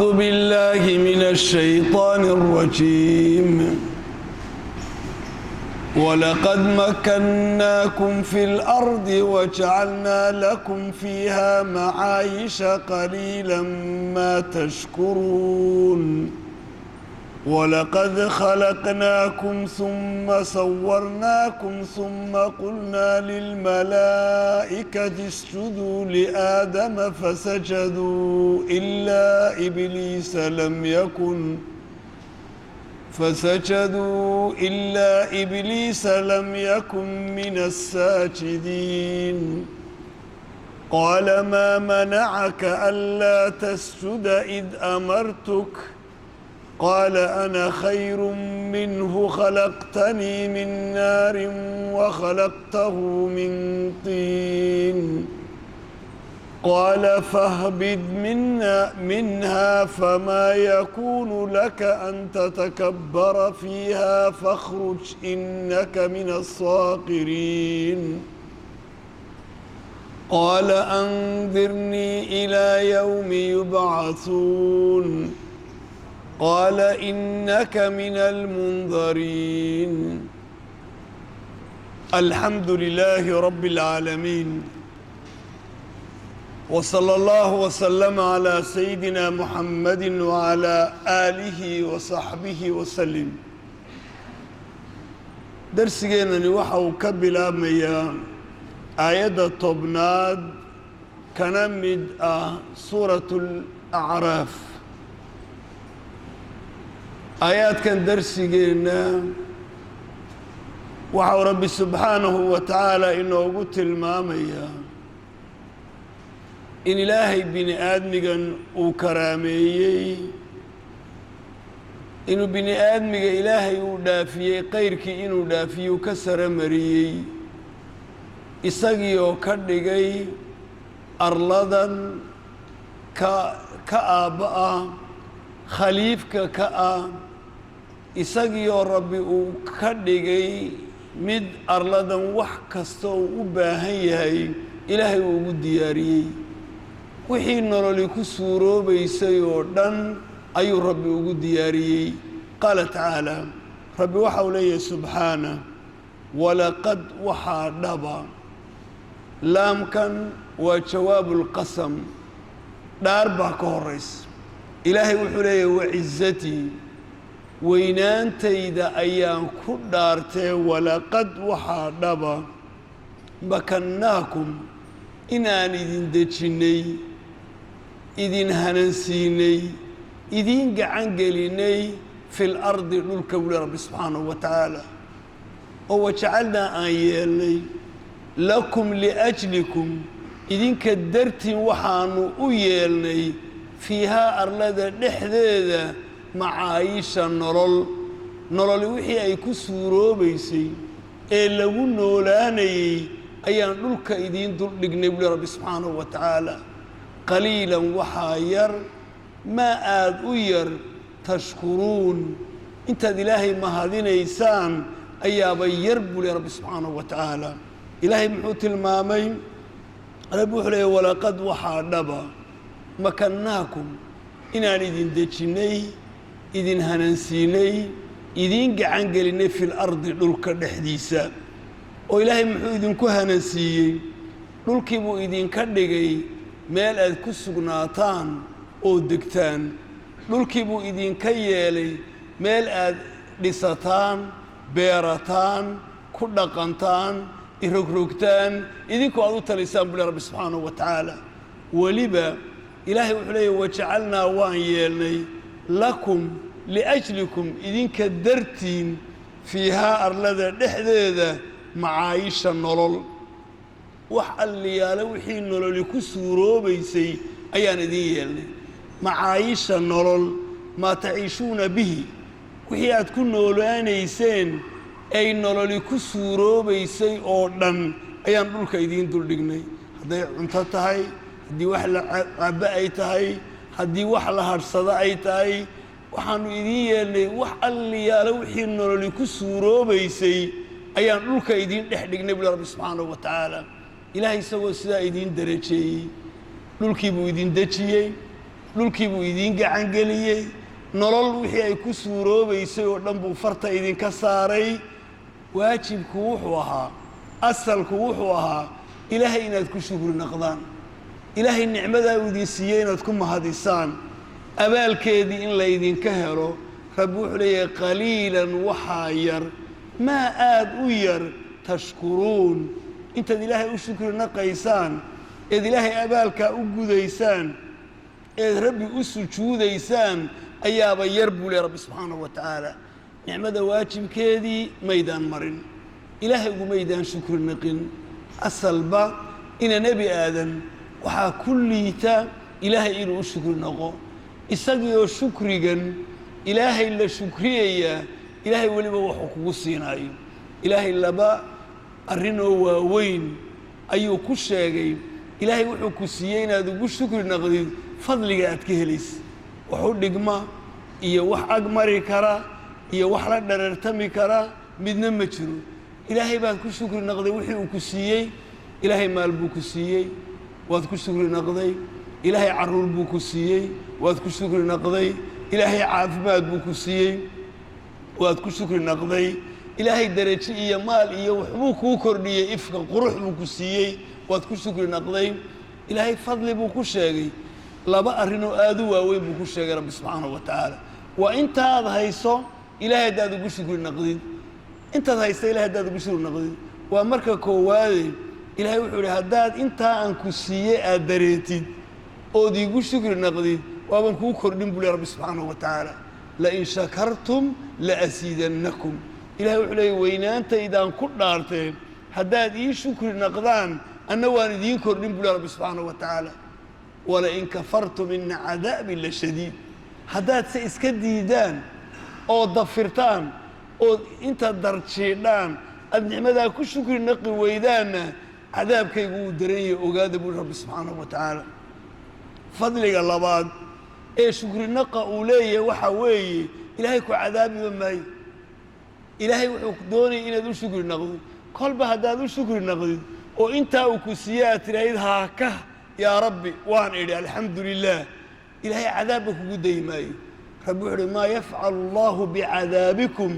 أعوذ بالله من الشيطان الرجيم ولقد مكناكم في الأرض وجعلنا لكم فيها معايش قليلا ما تشكرون ولقد خلقناكم ثم صورناكم ثم قلنا للملائكة اسجدوا لآدم فسجدوا إلا إبليس لم يكن من الساجدين قال ما منعك ألا تسجد إذ أمرتك قال أنا خير منه خلقتني من نار وخلقته من طين قال فاهبط منها فما يكون لك أن تتكبر فيها فاخرج إنك من الصاغرين قال أنذرني إلى يوم يبعثون قال إنك من المنظرين الحمد لله رب العالمين وصلى الله وسلم على سيدنا محمد وعلى آله وصحبه وسلم درسينا وحو كبلا ميا آية طبناد كنمد سورة الأعراف آيات كان درسينا وحو ربي سبحانه وتعالى إنه قلت المامية in ilaahay bini aadmigan uu karaameeyey inuu bini aadmiga ilaahay uu dhaafiyey qayrkii inuu dhaafiyuu ka sare mariyey isagii oo ka dhigay arladan ka aabba ah khaliifka ka ah isagii oo rabbi uu ka dhigay mid arladan wax kasta uu u baahan yahay ilaahay uu ugu diyaariyey wixii nololi ku suuroobaysay oo dhan ayuu rabbi ugu diyaariyey qaala tacaala rabbi waxa uu leeyahay subxaana walaqad waxaa dhaba laamkan waa jawaabu lqasam dhaar baa ka horaysa ilaahay wuxuu leeyahay wacizatii weynaantayda ayaan ku dhaartee walaqad waxaa dhaba makannaakum inaan idin dejinnay idin hanansiinay idin gacan gelinay fil ardi dhulka wuli rabbi subxaanahu wa tacaala oo wajacalnaa aan yeelnay lakum liajlikum idinka dartiin waxaanu u yeelnay fiihaa arlada dhexdeeda macaayisha nololi wixii ay ku suuroobaysay ee lagu noolaanayey ayaan dhulka idiin duldhignay wuli rabbi subxaanahu wa tacaala qaliilan waxaa yar maa aad u yar tashkuruun intaad ilaahay mahadinaysaan ayaaba yar buli rabbi subxaanahu wa tacaala ilaahay muxuu tilmaamay rabbi wuxuu leeyahy walaqad waxaa dhaba makannaakum inaan idin dejinnay idin hanansiinay idiin gacan gelinay fil ardi dhulka dhexdiisa oo ilaahay muxuu idinku hanansiiyey dhulkii buu idinka dhigay meel aad ku sugnaataan oo degtaan dhulkii buu idinka yeelay meel aad dhisataan beerataan ku dhaqantaan irogrogtaan idinkoo aad u talisaan buli rabbi subxaanahu wa tacaala weliba ilaahay wuxuu leeyahy wajacalnaa waan yeelnay lakum liajlikum idinka dartiin fiihaa arlada dhexdeeda macaayisha nolol wax alliyaale wixii nololi ku suuroobaysay ayaan idin yeelnay macaayisha nolol maa taciishuuna bihi wixii aad ku noolaanayseen ay nololi ku suuroobaysay oo dhan ayaan dhulka idiin duldhignay hadday cunto tahay haddii wax la cabbo ay tahay haddii wax la hadhsado ay tahay waxaanu idiin yeelnay wax alliyaale wixii nololi ku suuroobaysay ayaan dhulka idiin dhex dhignay buli rabbi subxaanahu wa tacaala ilaahay isagoo sidaa idiin darajeeyey dhulkii buu idin dejiyey dhulkii buu idiin gacan geliyey nolol wixii ay ku suuroobaysay oo dhan buu farta idinka saaray waajibku wuxuu ahaa asalku wuxuu ahaa ilaahay inaad ku shukri naqdaan ilaahay nicmadaa uu idin siiyey inaad ku mahadisaan abaalkeedii in laydinka helo rabbi wuxuu leeyahay qaliilan waxaa yar maa aad u yar tashkuruun intaad ilaahay u shukri naqaysaan eed ilaahay abaalkaa u gudaysaan eed rabbi u sujuudaysaan ayaaba yar buu leeyahay rabbi subxaanahu wa tacaala nicmada waajibkeedii maydaan marin ilaahay ugumaydaan shukri naqin asalba ina nebi aadan waxaa ku liita ilaahay inuu u shukri naqo isagii oo shukrigan ilaahay la shukriyayaa ilaahay weliba waxuu kugu siinaayo ilaahay laba arrinoo waaweyn ayuu ku sheegay ilaahay wuxuu ku siiyey inaad ugu shukri naqdid fadliga aad ka helaysa waxu dhigma iyo wax ag mari kara iyo wax la dharartami kara midna ma jiro ilaahay baad ku shukri naqday wixii uu ku siiyey ilaahay maal buu ku siiyey waad ku shukri naqday ilaahay carruur buu ku siiyey waad ku shukri naqday ilaahay caafimaad buu ku siiyey waad ku shukri naqday ilaahay darajo iyo maal iyo waxbuu kuu kordhiyey ifka qurux buu ku siiyey waad ku shukri naqday ilaahay fadli buu ku sheegay laba arrinoo aad u waaweyn buu ku sheegay rabbi subxaanahu wa tacaala waa intaad hayso ilaahay haddaad ugu shukri naqdid intaad haysta ilahay haddaad ugu shukri naqdid waa marka koowaade ilaahay wuxuu idhi haddaad intaa aan ku siiyey aad dareetid ood iigu shukri naqdid waaban kuu kordhin buu leey rabbi subxaanahu wa tacaala lain shakartum laasiidannakum ilahay wuxuu leeyay weynaantaydaan ku dhaarteen haddaad ii shukri naqdaan anna waan idiin kordhin buu leey rabbi subxaanahu wa tacaala walain kafartum ina cadaabi la shadiid haddaad se iska diidaan oo dafirtaan ood intaad darjiidhaan aad nicmadaa ku shukri naqi weydaanna cadaabkaygu wuu daran yahay ogaada buu rabbi subxaanahu wa tacaala fadliga labaad ee shukri naqa uu leeyahay waxaa weeye ilaahay ku cadaabiba maayo ilaahay wuxuu doonayay inaad u shukri naqdid kolba haddaad u shukri naqdid oo intaa uu ku siiyey aad tidhaahid haakah yaa rabbi waan idhi alxamdu lilaah ilaahay cadaabba kugu dayi maayo rabbi wuxuu uhi maa yafcalu allahu bicadaabikum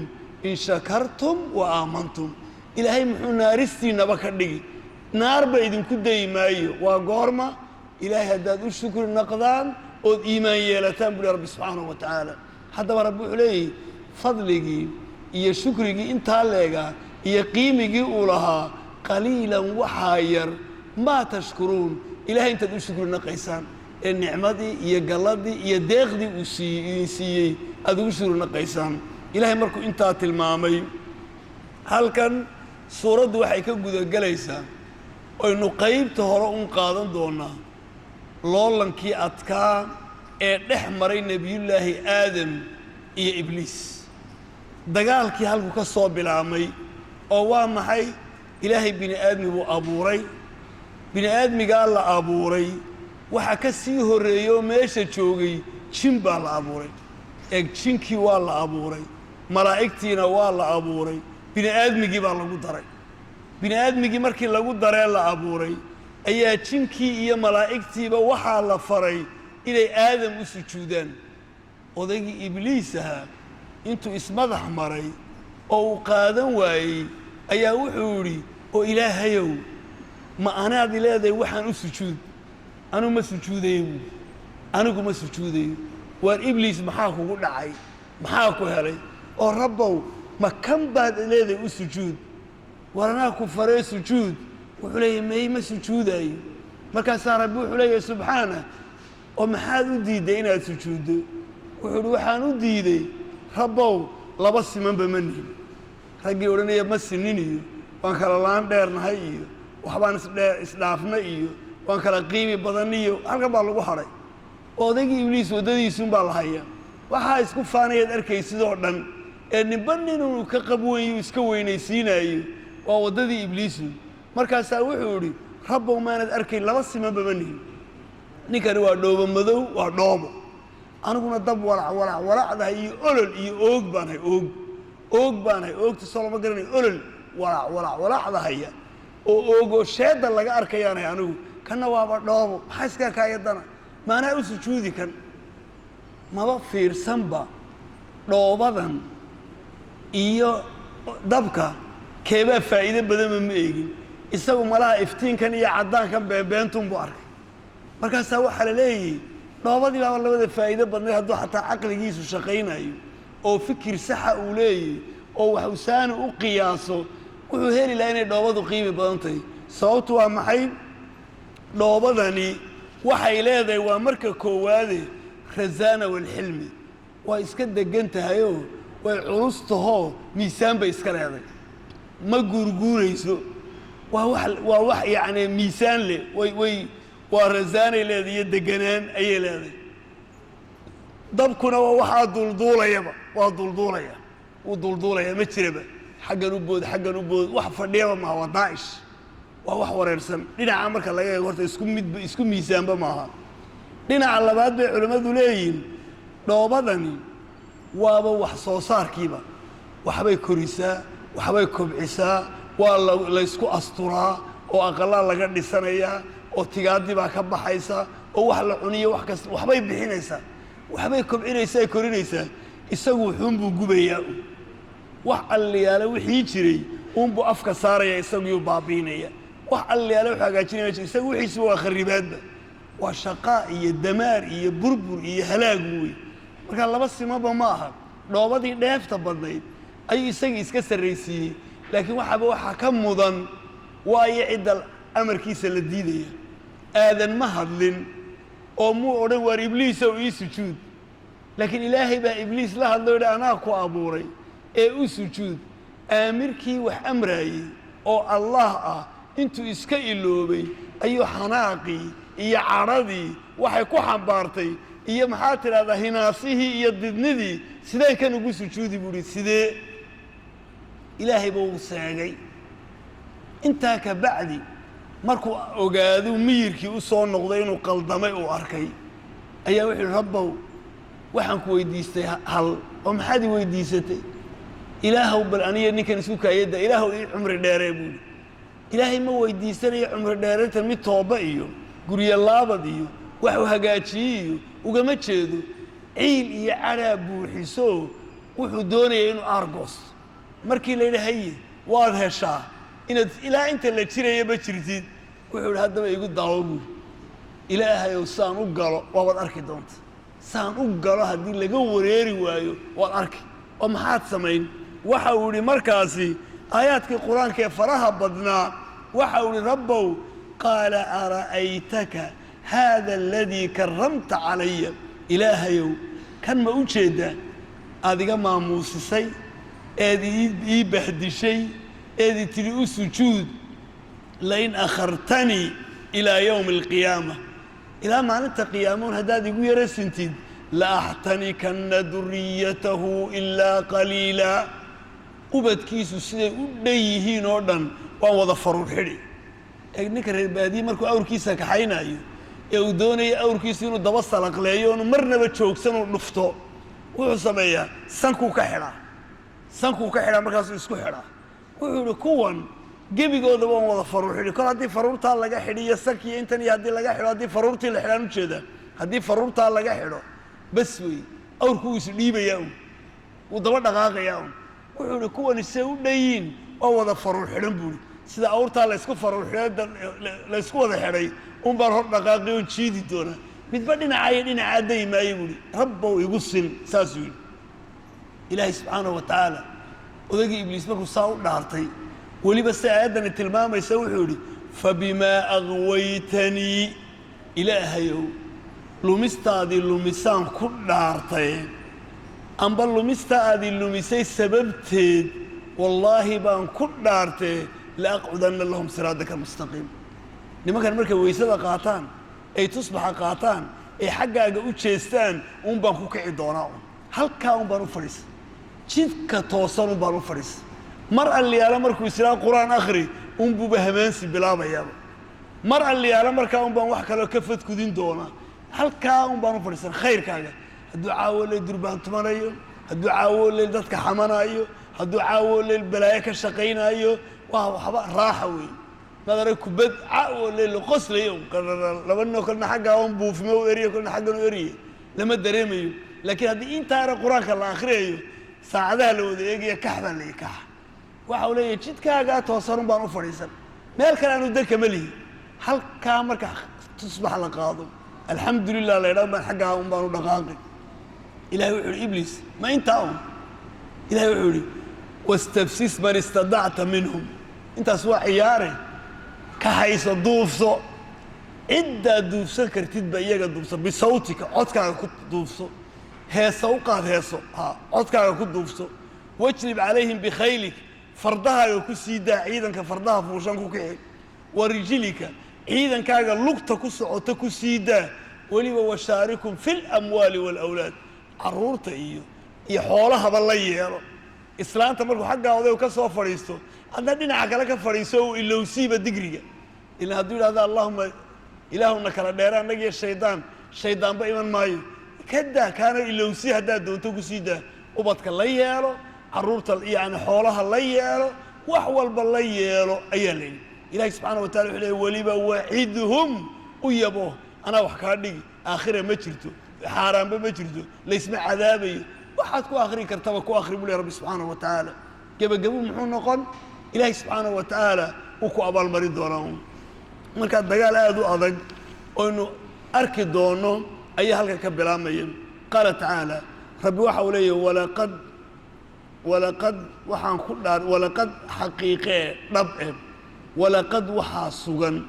in shakartum wa aamantum ilaahay muxuu naaristiinnaba ka dhigi naarba idinku dayi maayo waa goorma ilaahay haddaad u shukri naqdaan ood iimaan yeelataan buu rabbi subxaanahu wa tacaala haddaba rabbi wuxuu leeyahy fadligii iyo shukrigii intaa leegaa iyo qiimigii uu lahaa qaliilan waxaa yar maa tashkuruun ilahay intaad u shukri naqaysaan ee nicmadii iyo galladii iyo deeqdii uu idin siiyey aad ugu shukri naqaysaan ilaahay markuu intaa tilmaamay halkan suuraddu waxay ka gudagelaysaa oynu qaybta hore un qaadan doonaa loolankii adkaa ee dhex maray nebiyullaahi aadam iyo ibliis dagaalkii halku ka soo bilaabmay oo waa maxay ilaahay bini aadmi buu abuuray bini aadmigaa la abuuray waxa ka sii horreeyey oo meesha joogay jin baa la abuuray eeg jinkii waa la abuuray malaa'igtiina waa la abuuray bini aadmigii baa lagu daray bini aadmigii markii lagu daree la abuuray ayaa jinkii iyo malaa'igtiiba waxaa la faray inay aadam u sujuudaan odaygii ibliis ahaa intuu ismadax maray oo uu qaadan waayey ayaa wuxuu idhi oo ilaahayow ma anaad leedahay waxaan u sujuud anigu ma sujuudayo buui anigu ma sujuudayo waar ibliis maxaa kugu dhacay maxaa ku helay oo rabbow ma kan baad leedahay u sujuud war anaa ku faree sujuud wuxuu leeyahy may ma sujuudaayo markaasaa rabbi wuxuu leeyahay subxaanah oo maxaad u diidday inaad sujuuddo wuxuu uhi waxaan u diiday rabbow laba simanba ma nihin raggii odhanaya ma sinin iyo waan kala laan dheernahay iyo waxbaan isdhaafna iyo waan kala qiimi badan iyo halkan baa lagu hadhay odaygii ibliis waddadiisuunbaa la hayaa waxaa isku faanayaad arkaysidoo dhan ee ninba ninuu ka qabweynyu iska weynaysiinaayo waa waddadii ibliisu markaasaa wuxuu idhi rabbow maanad arkayn laba simanba ma nihin ninkani waa dhoobo madow waa dhoobo aniguna dab walacdahay iyo olol iyo oog baanahay oog baanahay oogta soo lama garanay olol walacdahaya oo oogoo sheedda laga arkayaanahay anigu kanna waaba dhoobo maxaa iskaa kaayadana maanaa u sujuudi kan maba fiirsanba dhoobadan iyo dabka keebaa faa'iido badanba ma eegin isagu malaha iftiinkan iyo caddaankan beentun buu arkay markaasaa waxaa la leeyahay dhoobadii baaba labada faa'iido badnayd hadduu xataa caqligiisu shaqaynayo oo fikir saxa uu leeyahay oo wax usaana u qiyaaso wuxuu heli lahaa inay dhoobadu qiimi badan tahay sababtu waa maxay dhoobadani waxay leedahay waa marka koowaade rasaana walxilmi waa iska degan tahayoo way culus tahoo miisaan bay iska leedahay ma guurguurayso waa wax yacni miisaan leh waa rasaanay leedahay iyo deganaan ayay leedahay dabkuna waa waxaa dulduulayaba waa dulduulaya wuu dulduulaya ma jiraba xaggan u bood wax fadhiyaba maaha waa daa'ish waa wax wareersan dhinaca marka laga eego horta isku miisaanba maaha dhinaca labaad bay culimmadu leeyihiin dhoobadani waaba wax soo saarkiiba waxbay korisaa waxbay kobcisaa waa laysku asturaa oo aqalaa laga dhisanayaa oo tigaadii baa ka baxaysa oo wax la cuniyo wax kasta waxbay bixinaysaa waxbay kobcinaysaa ay korinaysaa isagu wuxuunbuu gubayaa wax alliyaale wixii jiray uunbuu afka saaraya isaguyuu baabiinaya wax alliyaale wuxuu hagaajinaya isagu wixiisuba waa kharibaadba waa shaqaa iyo damaar iyo burbur iyo halaagu wey markaa laba simaba ma aha dhoobadii dheefta badnayd ayuu isagii iska sarraysiiyey laakiin waxaa ka mudan waayo cidda amarkiisa la diidaya aadan ma hadlin oo muu odhan waar ibliisow ii sujuud laakiin ilaahay baa ibliis la hadlo yidhi anaa ku abuuray ee u sujuud aamirkii wax amraayey oo allah ah intuu iska iloobay ayuu xanaaqii iyo cadhadii waxay ku xambaartay iyo maxaa tidhahdaa hinaasihii iyo didnidii sideen kan ugu sujuudi buu ihi sidee ilaahay buu u seegay intaa ka bacdi markuu ogaadu miyirkii u soo noqday inuu qaldamay uu arkay ayaa wuxuu yidhi rabbow waxaan ku weydiistay hal oo maxaad i weydiisatay ilaahow bal aniga ninkan isku kaayadda ilaahow ii cumri dheeree buuhi ilaahay ma weydiisanayo cumri dheerayta mid tooba iyo guryo laabad iyo wax u hagaajiye iyo ugama jeedo ciil iyo cadhaa buuxiso wuxuu doonaya inuu aargoos markii la yidhi haye waad heshaa inaad ilaa inta la jiraya ma jirtid wuxuu yidhi haddaba igu daawo buuri ilaahayow saan u galo waabaad arki doonta saan u galo haddii laga wareeri waayo waad arki oo maxaad samayn waxa uu yidhi markaasi aayaadkii qur-aanka ee faraha badnaa waxa uu yidhi rabbow qaala ara'aytaka haada aladii karramta calaya ilaahayow kan ma u jeeddaa aad iga maamuusisay eed ii bahdishay eedi tidhi u sujuud lain akhartanii ilaa yowmi alqiyaama ilaa maalinta qiyaamoon haddaad igu yara sintid la axtanikanna duriyatahu ilaa qaliila ubadkiisu siday u dhan yihiin oo dhan waan wada faruur xidhi ninka reer baadiye markuu awrkiisa kaxaynaayo ee uu doonaya awrkiisu inuu daba salaqleeyo oonu marnaba joogsan uu dhufto wuxuu sameeyaa sankuu ka xidhaa markaasuu isku xidhaa wuxuu yidhi kuwan gebigoodaba waan wada faruur xidhi kol haddii faruurtaa laga xidhiyo sankiiyo intan iyo haddii laga xidho haddii faruurtii la xidhaan ujeedaa haddii faruurtaa laga xidho bas wey awrku wuu isdhiibayaa un wuu daba dhaqaaqayaa un wuxuu yidhi kuwani see u dhanyiin waa wada faruur xidhan buuhi sida awrtaa laysku faruur xidhay laysku wada xidhay un baan hor dhaqaaqi oo jiidi doonaa midba dhinacaayo dhinacaa dayi maayo buuhi rabbow igu sin saasuu yidhi ilaahay subxaanahu wa tacaala odaygii ibliis markuu saa u dhaartay weliba si aayaddani tilmaamaysa wuxuu yidhi fabimaa aqwaytanii ilaahayow lumistaadii lumisaan ku dhaartay amba lumista aadii lumisay sababteed wallaahi baan ku dhaartee laaqcudanna lahum siraadaka almustaqiim nimankan markay weysada qaataan ay tusbaxa qaataan ay xaggaaga u jeestaan un baan ku kici doonaa un halkaa un baan u fadhiisa jidka toosan un baan u fadhiisa mar alliyaalo markuu islaa qur-aan akhri unbuuba hamaansi bilaabayaaba mar alliyaalo markaa un baan wax kaloo ka fadkudin doonaa halkaa un baan u fadhiisan khayrkaaga hadduu caawo leyl durbaan tumanayo hadduu caawo leyl dadka xamanaayo hadduu caawo leyl balaayo ka shaqaynaayo waa waxba raaxa weeye madara kubad caawo leyl la qoslayo laba ninoo kalena xaggaa un buufime u eriye kolna xaggan u eriye lama dareemayo لكن هذه أنت أرى قرآنك الله آخره ساعدها لو ذيك كحبا لي كح وحولي جد كاجات وصارون بانو فريسا مالك أنا ندك ملي هل كامرك تصبح لقاضي الحمد لله لا يرى من حقها بانو دقاقي إلهي وحولي إبليس ما أنت أون إلهي وحولي واستفسس من استطعت منهم أنت سواء عياري كحيس الضوفصو عدة دوفصو كرتيد بأيجا دوفصو بصوتك عدك كنت دوفصو هيسو وقاد هيسو عدك كنت دوفصو واجلب عليهم بخيلك فردها يكو سيدا عيدا كفردها فوشان كوكي ورجلك عيدا كاغا لقطة كسعوتا كسيدا وليبا وشاركهم في الأموال والأولاد عرورتا إيو حولها بالله يهيرو إسلام تمركو حقا وذيو كسوا فريستو أنا دينا عقلك فريسو إلا وسيبا دقريقا إلا هدول هذا اللهم إلهنا كلا ديران نجي الشيطان بإيمان مايو كدا كان إلا وسي هدا دونتو كسيدا وبدك الله يهيرو عرورتا يعني حولها الله يهيرو وحول بالله يهيرو أيالي إلهي سبحانه وتعالى وليبا وعدهم ويبوه أنا وحكادي آخره ما جرتو حرام ما جرتو ليس مع عذابي واحد كو آخري كرتبه كو آخري بولي ربي سبحانه وتعالى جابوا محون نقول إلهي سبحانه وتعالى وكو أبال مريض وراهم من كان دجال هذا أضج إنه أركض دونه أي هلك كبلامين قال تعالى ربي وحوليه ولقد وحان خدار ولقد حقيقة ربع ولقد وحا سجن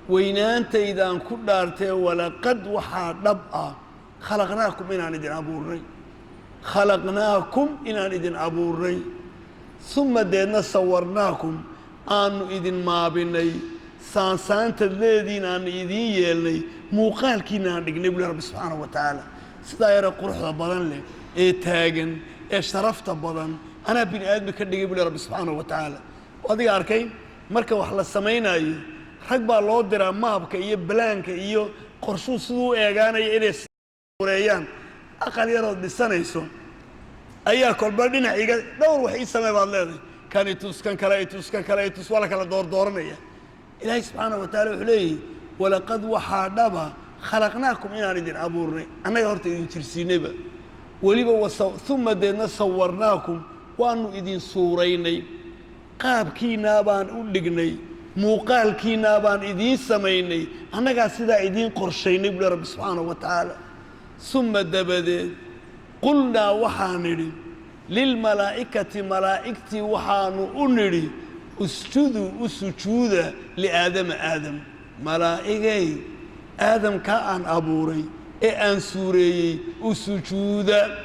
وينانت إذا كدارته ولقد وحا ربع خلقناكم إن ندين أبوري خلقناكم إن ندين أبوري ثم دينا صورناكم أنو إذن ما بيني سانسانت الذين أن إذن يلي موقال كنا نقول رب سبحانه وتعالى سداير قرح بدن لي إيه تاجن إيه شرفت بدن أنا بني آدم كنا نقول رب سبحانه وتعالى وهذه أركين مركب وحلا السماينا أيه حق الله درا ما بك إيه بلانك إيه قرصو سو إيجانا إيرس وريان أقل يرد السنة يسون أيه كل بردنا إيجا دور وحي السماء بعد هذا كان يتوس كان كلا يتوس ولا كلا دورنية إلهي سبحانه وتعالى عليه ولقد وحادبا خلقناكم إن ندين أبورني أنا يهرت إذن ترسينبا وليبا ثم دينا صورناكم وأنو إذن صوريني قاب كينا بان أولقني موقال كينا بان إذن سميني أنا قاعد سيدا إذن قرشيني بلا رب سبحانه وتعالى ثم دبدين قلنا وحانري للملائكة ملائكتي وحانو أنري اسجدوا اسجودا لآدم ملائكي آدم كأن أبوري أن سوري اسجودا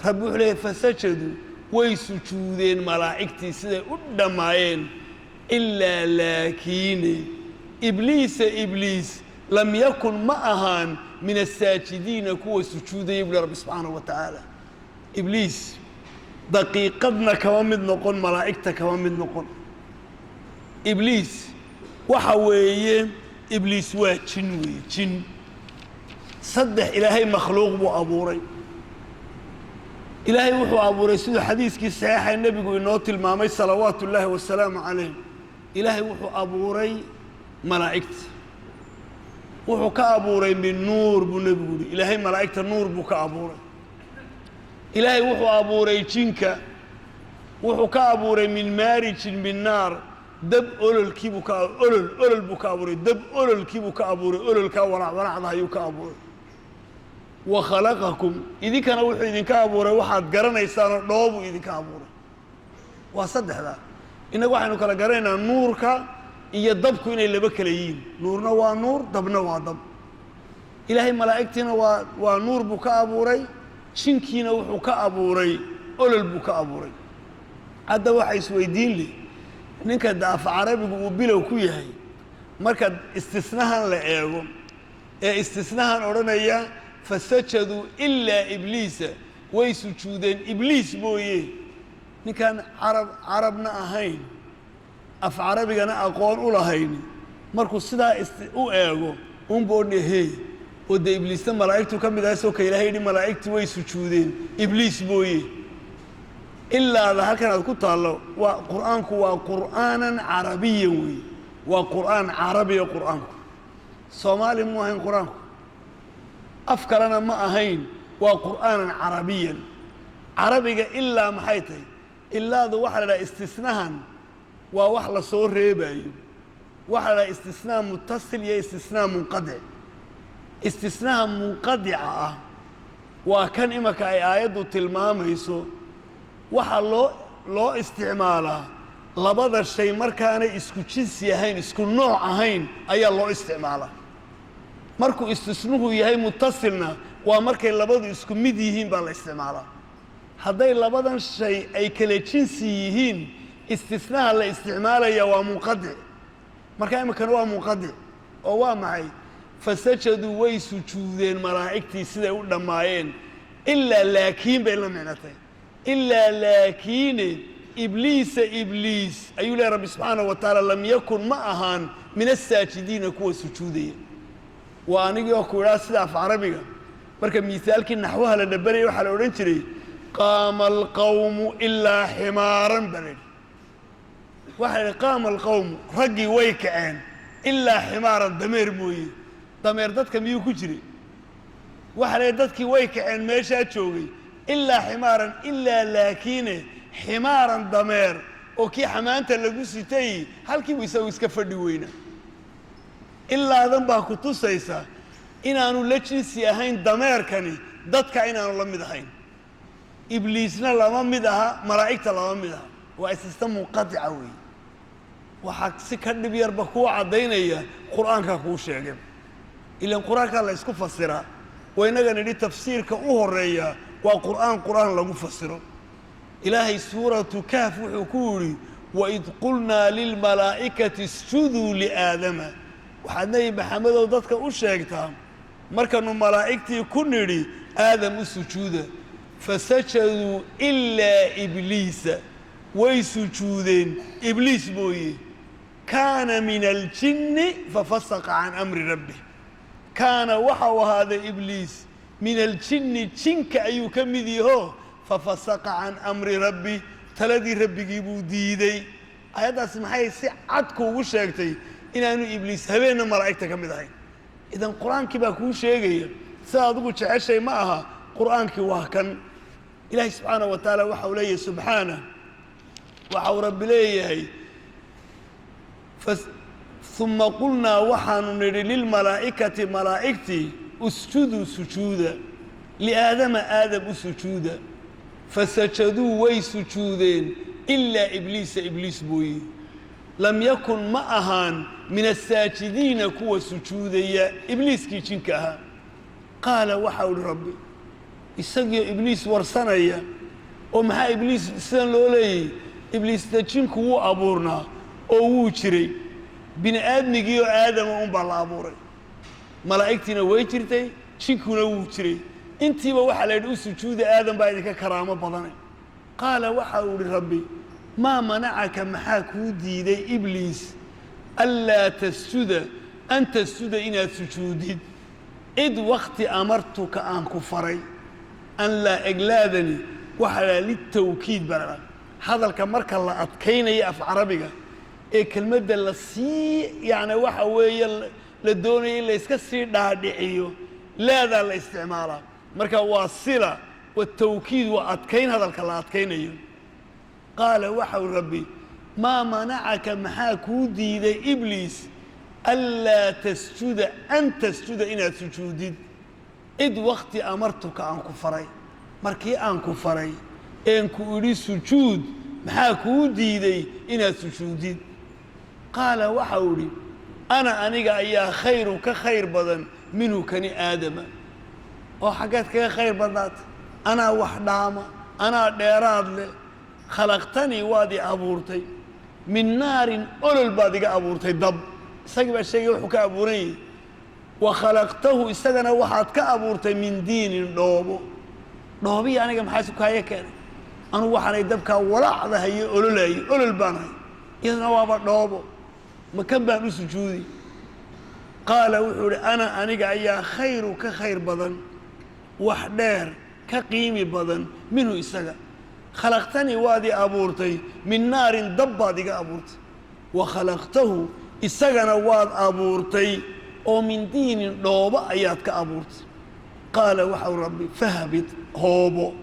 ربو عليه فسجدوا ويسجودين ملائكتي سيدا قدامين إلا لكن إبليس لم يكن معهن من الساجدين كو سجودا يبلي رب سبحانه وتعالى إبليس دقيقتنا كوامد نقول ملائكته كوامد نقول إبليس وحويه إبليس جن صدح إلهي مخلوق بو أبوري إلهي وحو أبوري سيدو حديث كي صحيح النبي قول نوت المامي صلوات الله والسلام عليه إلهي وحو أبوري ملائكته وحو كأبوري من نور بو نبي قول إلهي ملائكة النور بو كأبوري إلهي وحو أبوري جنك وحو كأبوري من مارج من نار دب أولل كيبو أولل بو كأبوري دب أولل كيبو كأبوري أولل كأورع ضهيو كأبوري وخلقكم إذا كان وحو إذن كأبوري واحد قرنا يستانو دوبو إذن كأبوري وصدح ذا إنه واحد كلا قرنا نورك إيا دبكو إنا اللي بكليين نورنا ونور دبنا ودب إلهي ملائكتنا ونور بو كأبوري شنكينا وحو كأبوري أولل بو كأبوري هذا واحد يسويدين لي ninka daaf carabigu uu bilow ku yahay marka istisnaahan la eego istisnaahan oranaya fasajadu illa ibliisa way sujuudeen ibliis mooyee ninkan carabna ahayn af carabigana aqoon u lahayn markuu sidaa u eego boodhehe oo de ibliista malaa'iktu kamid ah soo ka ilaahay malaa'iktu way sujuudeen ibliis mooyee إلا هذا كان الكتاب وقرآنك وقرآنا عربيا وقرآن عربي وقرآنك صومالي مو هين قرآنك أفكارنا ما أهين وقرآنا عربيا عربية إلا محيطي إلا ذو وحلا استثناء ووحلا صور ريبايو وحلا استثناء متصل يا استثناء منقطع استثناء منقطع وكان إمك آيات تلماميسو وحلا لو استعماله لبض الشيء مركان اسكو جنسي هين اسكو نوع هين أي الله استعماله مركو استثنوه يهي متصلنا ومركي لبض اسكو مديهين بالاستعماله هذا لبض الشيء أي كلا جنسيهين استثناء الاستعمال يا منقطع مركان مكان هو منقطع أو معي فسجدوا ويسجودين ملائكتي سيدا ودمايين إلا لكن بين المعنتين إلا لكن إبليس أيها الله رب سبحانه وتعالى لم يكن معهن من الساجدين كوا سجودية وأنا يقول راسي في عربي مركب مثال كي نحوها لنبني وحلا ورنشري قام القوم إلا حمارا بلد وحلا قام القوم رقي ويكعين إلا حمارا دمير موي دمير دادك ميو كجري وحلا دادك ويكعين ميشا تشوغي إلا حمارا إلا لكن حمارا دمير وكي حمانتا لغو ستاي هالكي ويساوي اسكفردي وينا إلا ذنبا كتو سيسا إنانو لجنسي أهين دمير كاني دادك إنانو لمدهين إبليسنا لما مدها ملائكة لما مدها وإساستا منقطع وي وحاك سكرد بيربكو عدينيا قرآن كاكو شاقب إلا القرآن كان لا يسكو فسرها وإننا نريد تفسير كأوه الرئية قرآن لغو فسره إلهي سورة كهف وحكوري وإذ قلنا للملائكة اسجدوا لآدم وحدني محمد وضدك أشيكتها مركنوا ملائكتي كنري آدم السجود فسجدوا إلا إبليس ويسجودين إبليس بوي كان من الجن ففسق عن أمر ربه كان وحو هذا إبليس من الجن جنك أيو كمذيه ففسق عن أمر ربي تلدي ربي جيبو ديدي أيضا سمحي سعدكو وشاكتي إن أنو إبليس هبين ملائكتك كمذهين إذن القرآن كي باكو شاكي سادقو تعشي معها قرآن كي وهكن إلهي سبحانه وتعالى وحولي سبحانه وحو ربي ليه ثم قلنا وحن نري للملائكة ملائكتي اسجدوا سجودا لآدم آدم سجودا فسجدوا ويسجودين إلا إبليس بوي لم يكن معهن من الساجدين كوا سجوديا إبليس كي تنكها قال وحول ربي إساقيا إبليس ورسانيا ومحا إبليس سان لولي إبليس تجنك هو أبورنا أو وشري بين آدمي آدم بالله أبوري ملائكتنا ويجرتي شنكونا وشري انتي وحلا يدو سجود آدم بايدك كرامة بضاني قال وحول ربي ما منعك محاكو ديدي إبليس ألا تسجد أن تسجد إنا سجودين إذ وقت أمرتك أن كفري أن لا إقلادني وحلا للتوكيد بلغا هذا الكمرك الله أتكين يأف عربيك إيه كلمة اللسي يعني وحوية للدوني اللي يسكسي دادعيو لا ذا الاستعمالة مركا واصلة والتوكيد وأتكين هذا الكلام أتكين قال وحول ربي ما منعك محاكو ديدي إبليس ألا تسجد أن تسجد إنا سجودين إذ وقت أمرتك أن كفري مركي أن كفري إنكو إلي سجود محاكو ديدي إنا سجودين قال وحولي أنا أنيقا إياه خير كخير بدن منه كني آدم وحاجات كي خير بدات أنا وحدامة أنا ديراد لي خلقتني وادي أبورتي من نار أولو البادي أبورتي دب ساقب الشيء يوحك أبوري وخلقته استغنى وحاد كأبورتي من دين دوبي يعني كم حاسب هاي كان أنا وحنا يدبك ولا هذا هي أولو الباني إذن وابا دوبو مكان بها سجودي قال وحوري أنا أنيقا إياه خير كخير بدن وحدير كقيمي بدن منه إستغى خلقتني وادي أبورتي من نار دبادي أبورتي وخلقته إستغى واد أبورتي ومن دين دوبا أيات كأبورتي qaala waxau rabbi fahbit hoobo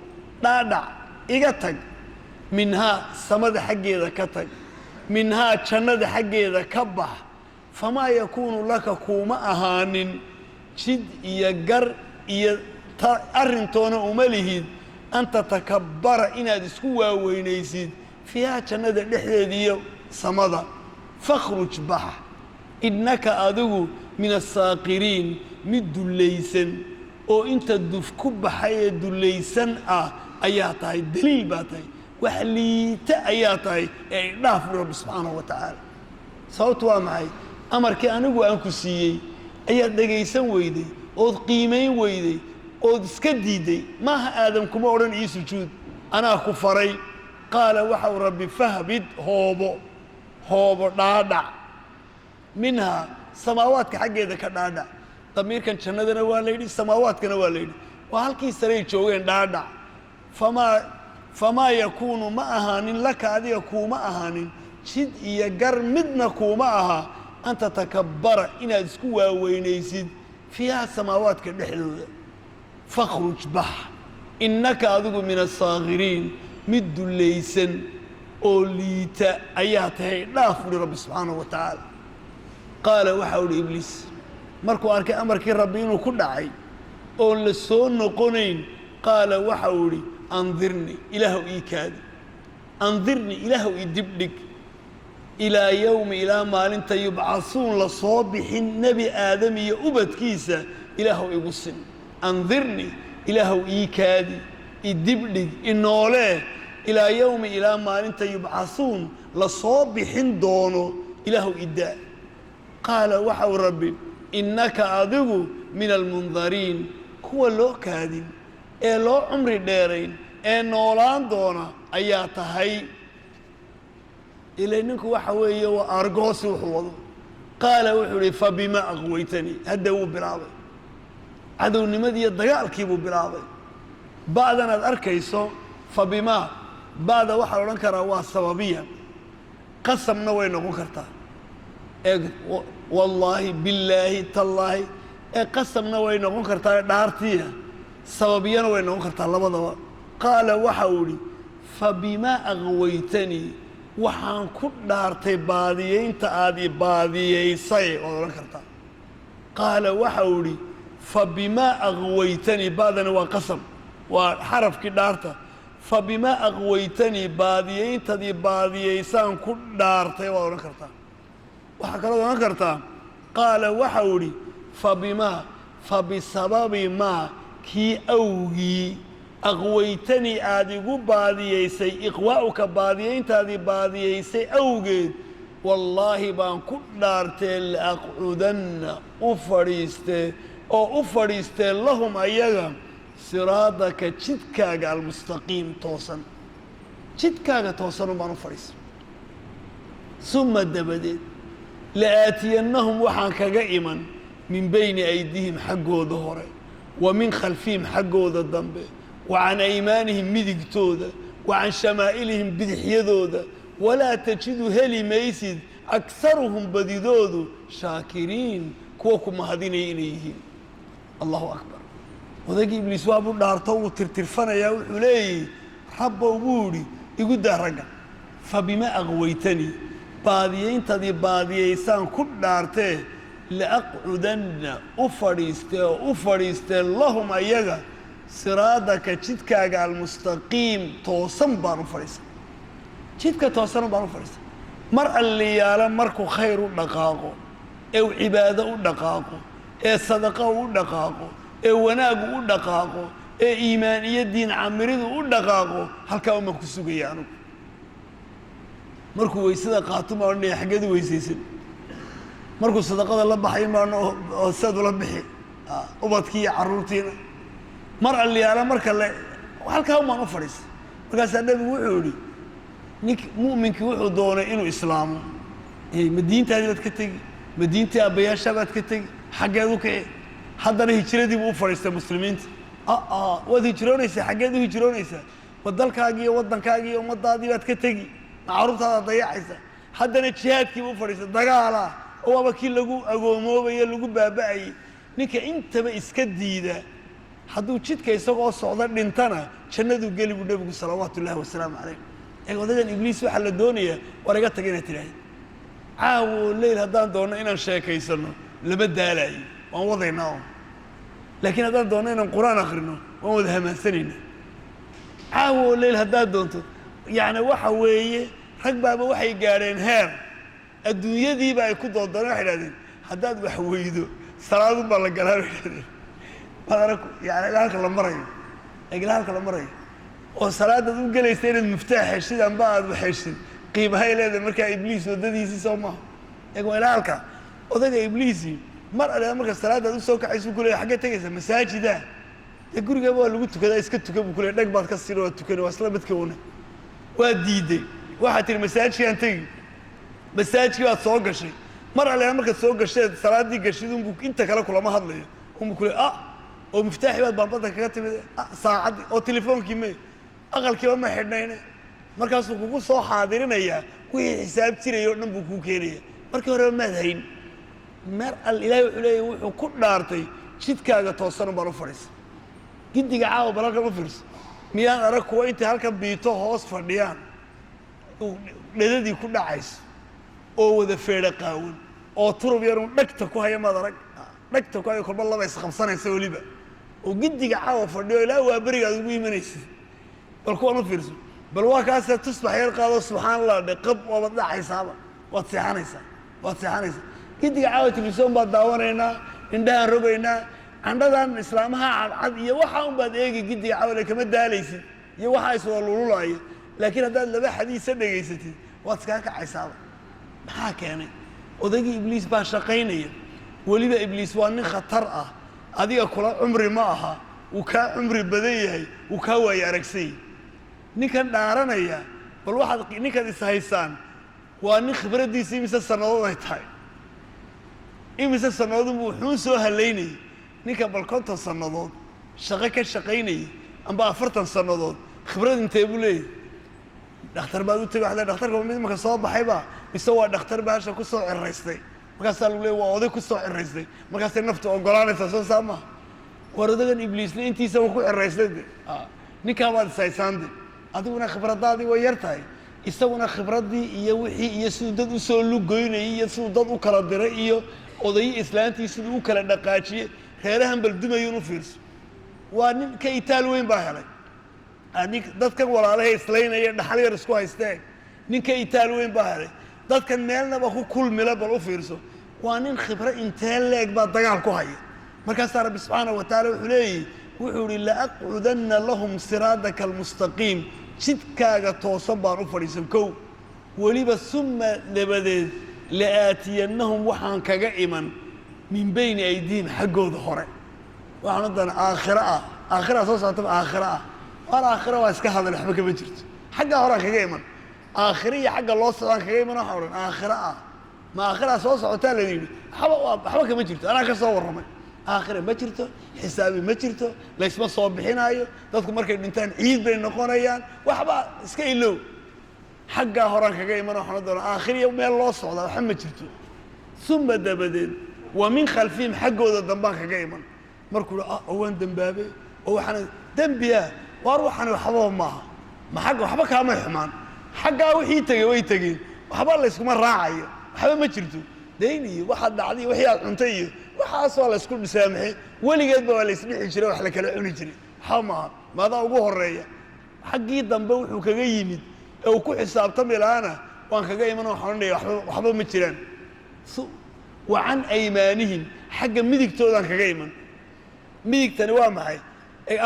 dhaadhac iga tag minhaa samada xaggeeda ka tag minhaa jannada xaggeeda ka bax famaa yakuunu laka kuuma ahaanin jid iyo gar iyo arrintoona uma lihid an tatakabbara inaad isku waaweynaysid fiihaa jannada dhexdeeda iyo samada fakhruj bax innaka adigu min assaaqiriin mid dullaysan oo inta duf ku baxay ee dullaysan ah ayaa tahay daliil baa tahay wax liita ayaa tahay ee idhaaf rabbi subxaanahu wa tacaala sababtu waa maxay amarkii anigu aan ku siiyey ayaad dhegaysan weyday ood qiimayn weyday ood iska diidday maaha aadam kuma odhan ii sujuud anaa ku faray qaala waxau rabbi fahbid hoobo dhaadhac minhaa samaawaadka xaggeeda ka dhaadhac damiirkan jannadana waa la yidhi samaawaadkana waa la yidhi waa halkii saray joogeen dhaadhac famaa yakuunu ma ahaanin laka adiga kuuma ahaanin jid iyo gar midna kuuma aha an tatakabbara inaad isku waaweynaysid fiihaa samaawaadka dhexdooda fakhruj bax innaka adigu min assaakiriin mid dullaysan oo liita ayaa tahay dhaaf uhi rabbi subxaanahu wa tacaala qaala waxau idhi ibliis markuu arkay amarkii rabbi inuu ku dhacay oon la soo noqonayn qaala waxau idhi andirnii ilaahu ii kaadi andirnii ilaahu ii dibdhig ilaa yowmi ilaa maalinta yubcasuun la soo bixin nebi aadam iyo ubadkiisa ilaahu igu sin andirnii ilaahu ii kaadi i dibdhig i noolee ilaa yowmi ilaa maalinta yubcasuun la soo bixin doono ilaahu idaa qaala waxau rabbi innaka adigu min almundariin kuwa loo kaadin ee loo cumri dheerayn ee noolaan doona ayaa tahay ilaa ninku waxa weeye waa argoosi wuxuu wado qaala wuxuu idhi fabima aqwaytanii hadda wuu bilaabay cadownimadii dagaalkii buu bilaabay ba'dan aad arkayso fabimaa ba'da waxaa la odhan karaa waa sababiya qasamna way noqon kartaa ee wallaahi billaahi tallaahi ee qasamna way noqon kartaa dhaartiya sababiyana way noqon kartaa labadaba qaala waxa uu idhi fabimaa aqwaytanii waxaan ku dhaartay baadiyaynta aad i baadiyaysay waad odhan kartaa qaala waxa uu idhi fabimaa aqwaytanii ba'dana waa qasam waa xarafkii dhaarta fabimaa aqwaytanii baadiyayntaadii baadiyaysaan ku dhaartay waad odhan kartaa waxaa kalood odhan kartaa qaala waxa uu idhi fabimaa fabisababi maa kii awgii aqwaytanii aad igu baadiyaysay iqwaa'uka baadiyayntaadii baadiyaysay awgeed wallaahi baan ku dhaartee laaqcudanna u fadhiistee oo u fadhiistee lahum ayaga siraadaka jidkaaga almustaqiim toosan jidkaaga toosanun baan u fadhiistay suma dabadeed la'aatiyannahum waxaan kaga iman min bayni aydihim xaggooda hore wa min khalfihim xaggooda dambe wa can aymaanihim midigtooda wa can shamaa'ilihim bidixyadooda walaa tajidu heli maysid akharuhum badidoodu shaakiriin kuwa ku mahadinaya inay yihiin allahu akbar odaygii ibliis waabuu dhaarto wuu tirtirfanayaa wuxuu leeyahy rabbow buu idhi igu daa ragga fabimaa aqwaytanii baadiyayntaadii baadiyaysaan ku dhaartee laaqcudanna u fadhiistee oo u fadhiistee lahum ayaga siraadaka jidkaaga almustaqiim toosan baan u fadhiistay jidka toosan baan u fadhiistay mar alliyaala markuu khayr u dhaqaaqo ee uu cibaado u dhaqaaqo ee sadaqa u dhaqaaqo ee wanaagu u dhaqaaqo ee iimaan iyo diin camiridu u dhaqaaqo halkaa uma ku sugaya anugu markuu weysada qaato ma odhanaya xaggeed u weysaysan markuu sadaqada la baxay maano oo saad ula bixi ubadkii iyo carruurtiina mar alliyaala marka le halkaa umaan u fadhiistay markaasaa nebigu wuxuu idhi nink mu'minkii wuxuu doonay inuu islaamo ma diintaadii baad ka tegi ma diintii aabbayaashaa baad ka tegi xaggeed u kici haddana hijiradii buu u fadhiistay muslimiinta waad hijroonaysaa xaggeed u hijroonaysaa wadalkaagii iyo waddankaagii iyo ummaddaadii baad ka tegi macruurtaadaad dayacaysa haddana jihaadkiiba u fadhiistay dagaalaa oo waaba kii lagu agoomoobaye lagu baaba'ayey ninka intaba iska diida hadduu jidka isagoo socda dhintana jannaduu geli buu nebigu salawaatullaahi wasalaamu calayh odagan ibliis waxaa la doonayaa war iga tag inaad tidhaahid caawa oo leyl haddaan doonno inaan sheekaysanno lama daalaayo waan wadaynaa oo laakiin haddaan doonno inaan qur-aan akhrino waan wada hamaansanaynaa caawa oo leyl haddaad doonto yacni waxa weeye rag baaba waxay gaadheen heer adduunyadiiba ay ku doondooneen waxay idhahdeen haddaad wax weydo salaadun baa la galaa bay idhahdeen madara yani ilaa halka la marayo ilaa halka la marayo oo salaadaad u gelaysa inaad muftaax heshid amba aad wax heshid qiimahay leedahay markaa ibliis waddadiisii soo maaha eego ilaa halka odayga ibliisi mar alle marka salaadaad u soo kacaysu ku leeyahay xaggee tegaysa masaajida dee gurigaaba waa lagu tukadaa iska tuka buu ku leeyahay dheg baad ka siin waa tukani waa isla midka una waa diiday waxaad tihi masaajidkaan tegi masaajidkii baad soo gashay mar alle markaad soo gasheed salaaddii gashid unbuu inta kale kulama hadlayo unbuu ku leeyahay oo miftaaxii baad baanbadda kaga timid saacaddii oo telefoonkii me aqalkiiba ma xidhnayne markaasuu kugu soo xaadirinayaa wixii xisaab jiraya o dhan buu kuu keenaya markii horeba maad hayn mar al ilaahay wuxuu leeyahy wuxuu ku dhaartay jidkaaga toosan baan u fadhiisa giddiga caawa bal halkan u fiirso miyaan arag kuwa intay halkan biito hoos fadhiyaan dhedadii ku dhacayso oo wada feedha qaawan oo turub yarun dhegta ku haya maad arag dhegta ku haya kolba laba isqabsanaysa weliba oo giddiga caawa fadhiyo ilaa waa berigaad ugu imanaysid bal kuwan u fiirso bal waa kaasee tusbax yar qaado subxaan allah dhe qab waabad dhacaysaaba waad seexanaysaa giddiga caawa telefisyon baad daawanaynaa indhahaan rogaynaa candhadan islaamaha cadcad iyo waxa un baad eegi giddiga caawa kama daalaysid iyo waxa iswada lululaaya laakiin haddaad laba xadiisa dhegaysatid waad iskaa kacaysaaba maxaa keenay odaygii ibliis baa shaqaynaya weliba ibliis waa nin khatar ah adiga kula cumri ma aha wuu kaa cumri badan yahay wuu kaa waaye aragsay ninkan dhaaranaya bal waxaad ninkaad is haysaan waa nin khibraddiisa imise sannadood ay tahay imise sannadoodunbu wuxuu soo halaynayay ninka bal 50 sannadood shaqo ka shaqaynayay amba 40 sannadood khibrad intee buu leeyahay dhakhtar baad u tagay waxda dhakhtarka mid marka soo baxayba mise waa dhakhtar baasha ku soo ciraystay markaasaa lagu leeyahay waa oday ku soo ciraystay markaasay naftu ogolaanaysaa soo saama war odagan ibliisna intiisa uu ku ciraystay ninkaa baad isaysaande adiguna khibradaadii way yar tahay isaguna khibraddii iyo wixii iyo siduu dad u soo lugoynayay iyo siduu dad u kala diray iyo odayi islaantii siduu u kala dhaqaajiyey reerahan baldumayuun u fiirso waa nin ka itaal weyn baa helay dadkan walaalahay islaynaya dhaxal yar isku haysteen nin ka itaal weyn baa helay dadkan meelnaba ku kulmila bal u fiirso waa nin khibro intee leeg baa dagaal ku haya markaasaa rabbi subxaanahu wa tacaala wuxuu leeyahy wuxuu ihi laaqcudanna lahum siraadaka almustaqiim jidkaaga toosan baan u fadhiisan kow weliba suma dabadeed la'aatiyannahum waxaan kaga iman min bayni aydiihim xaggooda hore waxaan odana aakhira soo socotaba aakhira waar aakhira waa iska hadal waxba kama jirto xaggaa horaan kaga iman aakhira iyo xagga loo socdaan kaga iman waxa odhan aakhira ma aakhiraa soo socotaa la yidhi waxba kama jirto anaa ka soo warramay aakhira ma jirto xisaabi ma jirto laysma soo bixinaayo dadku markay dhintaan ciid bay noqonayaan waxba iska ilow xaggaa horaan kaga iman waxaan doona aakhiriya meel loo socdaa waxa ma jirto suma dabadeed wa min khalfihim xaggooda dambaan kaga iman markuu waan dembaabe oo waxaan dembiya waar waxaan waxba maaha ma xagga waxba kaama xumaan xaggaa wixii tegey way tegeen waxba layskuma raacayo waxba ma jirto dayn iyo waxaad dhacday wixii aad cuntay iyo waxaas waa la isku dhisaamaxay weligeedba waa la isdhixi jiray wax la kala cuni jiray waxba maaha maadaa ugu horeeya xaggii dambe wuxuu kaga yimid ee uu ku xisaabtami lahaana waan kaga iman waxaan odhanaya waxba ma jiraan wa can aymaanihim xagga midigtoodaan kaga iman midigtani waa maxay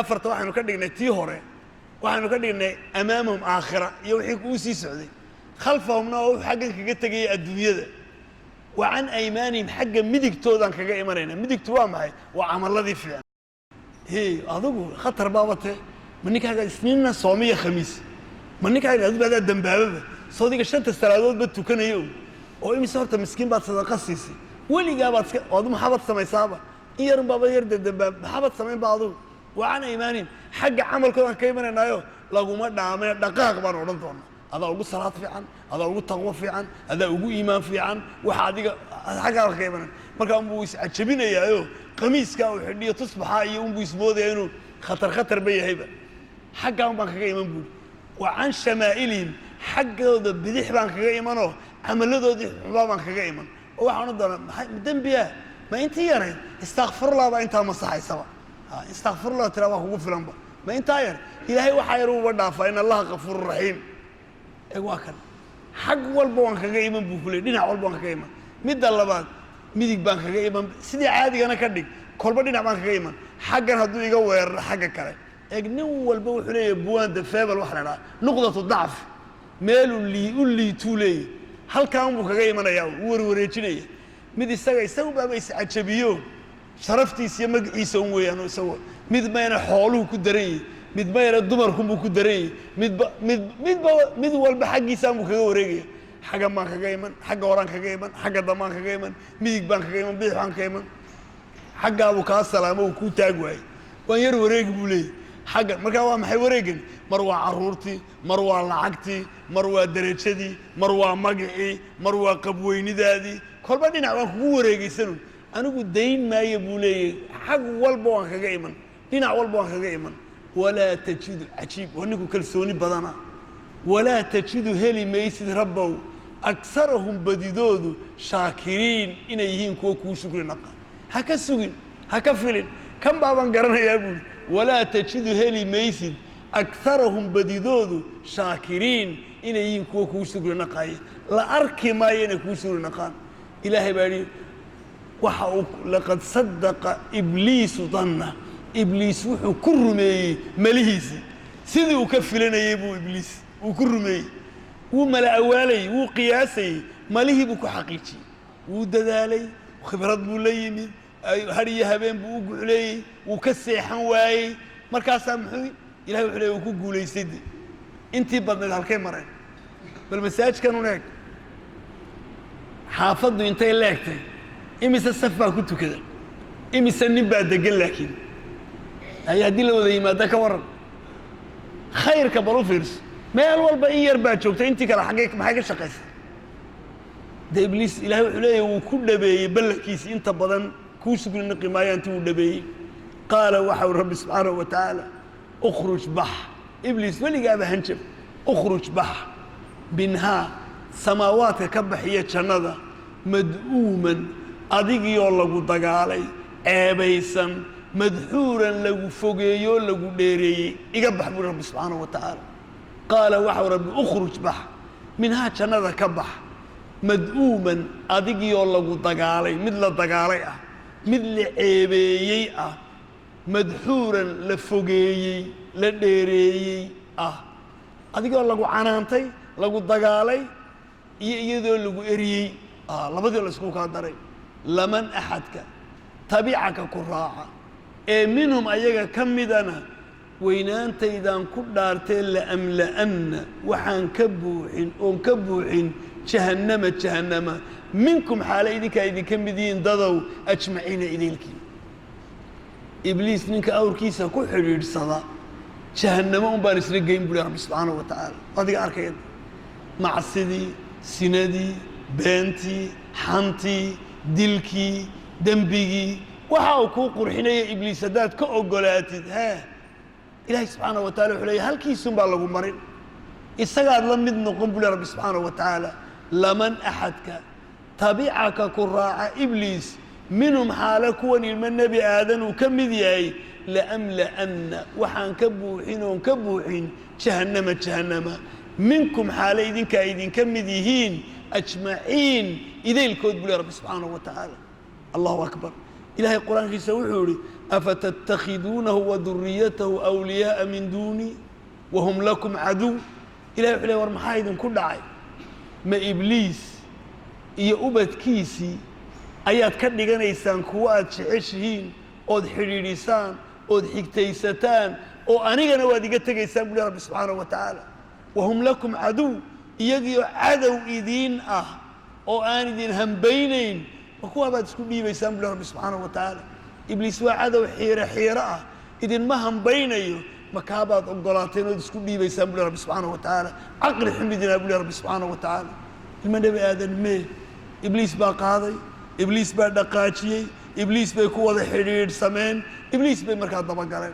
afarta waxaynu ka dhignay tii hore waxaynu ka dhignay amaamahum aakhira iyo wixii kuu sii socday khalfahumna oo wuxuu xaggan kaga tegaya adduunyada wa can aymaanihim xagga midigtoodaan kaga imanayna midigtu waa maxay waa camaladii fiican adigu khatar baabate ma ninkaaga isniinna soomiya khamiis ma ninkaaga adigu adaa dambaababa soodiga 5 salaadoodba tukanayo oo imise horta miskiin baad sadaqa siisay weligaa baad adu maxaabad samaysaaba in yarun baaba yar dambaab maxaabad samayn ba adigu wa can aymaanihim xagga camalkoodaan ka imanaynaayo laguma dhaamee dhaqaaq baan odhan doonaa adaa ugu salaad fiican adaa ugu taqwo fiican adaa ugu iimaan fiican waxa adiga xaggaa ka imanan markaa unbuu iscajabinayaayo qamiiska uu xidhiyo tusbaxa iyo unbu ismoodaya inuu khatar ba yahayba xaggaan baan kaga iman buuri wa can shamaa'ilihim xaggooda bidix baan kaga imanoo camalladoodii xubaa baan kaga iman oo waxaan u doonaa maxay dembiya ma intii yarayd istakfirullah baa intaa masaxaysaba istakfirullah tiraa waa kugu filanba ma intaa yar ilaahay waxaa yar uba dhaafaa in allaha kafuurun raxiim waa kan xag walba waan kaga iman buu ku leey dhinac walba waan kaga iman midda labaad midig baan kaga iman sidii caadigana ka dhig kolba dhinac baan kaga iman xaggan hadduu iga weeraro xagga kale eeg nin walba wuxuu leeyahay buwaanda feebal waxa la dhahaa nuqdatu dacf meeluu u liituu leeyahy halkaan buu kaga imanayaa u warwareejinaya mid isagu baaba iscajabiyo sharaftiisa iyo magaciisa un weeyaan isagu mid mayna xooluhu ku daran yihin mid mayna dumarkunbuu ku daran yihin mid walba xaggiisaan buu kaga wareegaya xaggan baan kaga iman xagga horaan kaga iman xagga dambaan kaga iman midig baan kaga iman bidix baan kaga iman xaggaabuu kaa salaamo uu kuu taag waayey waan yar wareegi buu leeyahy xaggan markaa waa maxay wareegan mar waa carruurtii mar waa lacagtii mar waa derajadii mar waa magacii mar waa qabweynidaadii kolba dhinac waan kugu wareegaysanu anigu dayn maayo buu leeyahy xag walba waan kaga iman dhinac walba waan kaga iman walaa tajidu cajiib waa ninku kalsooni badana walaa tajidu heli maysid rabbow agsarahum badidoodu shaakiriin inay yihiin kuwa kuu shukri naqa ha ka sugin ha ka filin kan baabaan garanayaa buuri walaa tajidu heli maysid agarahum badidoodu shaakiriin inay yihiin kuwa kuu shukri naqaaya la arki maayo inay kuu shukri naqaan ilaahay baa yidhi waxa uu laqad sadaqa ibliisu danna ibliis wuxuu ku rumeeyey malihiisii sidii uu ka filanayey buu ibliis uu ku rumeeyey wuu mala awaalayey wuu qiyaasayey malihii buu ku xaqiijiyey wuu dadaalay khibrad buu la yimid har iyo habeen buu u gucleeyey wuu ka seexan waayey markaasaa muxuu ilahay wuxuu leey uu ku guulaystay de intii badnayd halkay mareen bal masaajkan un eeg xaafaddu intay leegtay imise saf baa ku tukada imise nin baa degan laakiin haddii la wada yimaada ka waran khayrka bal u fiirso meel walba in yar baa joogta intii kale maxay ka shaqaysa de ibliis ilahay wuxuu leeyahy wuu ku dhabeeyey ballankiisi inta badan kuu shukri naqi maayo intii uu dhabeeyey qaala waxa uu rabbi subxaanahu wa tacaala ukhruj bax ibliis weligaaba hanjab ukhruj bax binhaa samaawaadka ka baxiya jannada mad'uuman adigiyoo lagu dagaalay ceebaysan madxuuran lagu fogeeyoo lagu dheereeyey iga bax buu rabbi subxaanahu wa tacaala qaala waxau rabbi ukhruj bax minhaa jannada ka bax mad'uuman adigiyoo lagu dagaalay mid la dagaalay ah mid la ceebeeyey ah madxuuran la fogeeyey la dheereeyey ah adigoo lagu canaantay lagu dagaalay iyo iyadoo lagu eriyey labadii la isku kaa daray laman axadka tabicaka ku raaca ee minhum ayaga ka midana weynaantaydaan ku dhaartee la'amla'anna waxaan ka buuxin oon ka buuxin jahannama minkum xaale idinkaa idinka mid yihiin dadow ajmaciina idiilkii ibliis ninka awrkiisa ku xidhiidhsada jahannamo un baan isla geyn buuri rabbi subxaanahu wa tacaala adiga arkaya macsidii sinadii beentii xantii dilkii dembigii waxa uu kuu qurxinaya ibliis haddaad ka ogolaatid ilaahay subxaanahu wa tacala wuxuu leeyahy halkiisun baa lagu marin isagaad la mid noqon buli rabbi subxaanahu wa tacaala laman axadka tabicaka ku raaca ibliis minhum xaale kuwan ilmo nebi aadan uu ka mid yahay la'amla'anna waxaan ka buuxin oon ka buuxin jahannama minkum xaale idinkaa idinka mid yihiin ajmaciin idaylkood buli rabbi subxaanahu wa tacaala allahu akbar ilahay qur-aankiisa wuxuu yihi afatattakhiduunahu waduriyatahu awliyaa'a min duuni wahum lakum caduw ilahay wuxuu ley war maxaa idinku dhacay ma ibliis iyo ubadkiisii ayaad ka dhiganaysaan kuwo aad jeceshihiin ood xidhiidhisaan ood xigtaysataan oo anigana waad iga tegaysaan buli rabbi subxaanahu wa tacaala wahum lakum caduw iyagiioo cadow idiin ah oo aan idin hambaynayn ma kuwaa baad isku dhiibaysaan buli rabbi subxaanahu wa tacaala ibliis waa cadow xiiro ah idinma hambaynayo makaabaad ogolaateen ood isku dhiibaysaan buli rabbi subxaanahu wa tacaala caqli xumidinaa buli rabbi subxaanahu wa tacaala ilma nebi aadan mee ibliis baa qaaday ibliis baa dhaqaajiyey إبليس بيكون حرير سمين إبليس بمركز دبقالين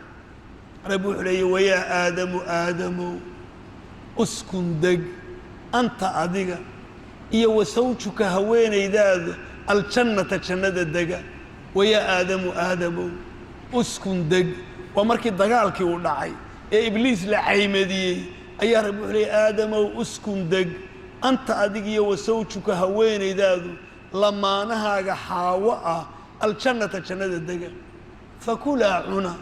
ربو حليه ويا آدم آدم أسكن دق أنت أدقى إيا وسوتك هوين إذا الجنة جنة دقى ويا آدم آدم أسكن دق ومركي دقالك ودعي يا إبليس لعيمدي أيا ربو حليه آدم أسكن دق أنت أدقى وسوتك هوين إذا لما نهاج حواء الجنة جنة دقى فكلا عنا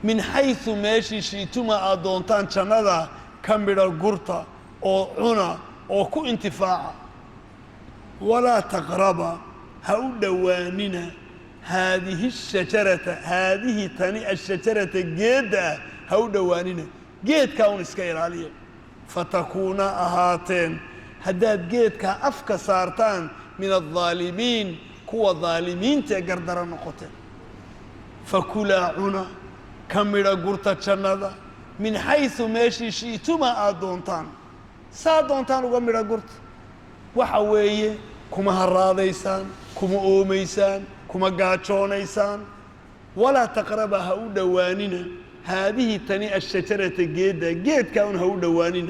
من حيث ماشي شيتما أدونتان جنة كمبير القرطة أو عنا أو كو انتفاع ولا تقرب هؤلاء هذه الشجرة هذه تاني الشجرة جيدة هؤلاء جيد كون اسكير عليه فتكون أهاتين هداد جيد كأفك سارتان من الظالمين كو ظالمين تقردر النقطة فكلا عنا كمبير القرطة جنة من حيث ماشي شيتما أدونتان سادونتان وكمبير القرطة وحويه كما هراديسان كما أوميسان كما قاچونيسان ولا تقرب هؤلاء هذه تني الشجرة جيدة جيد كون هؤلاء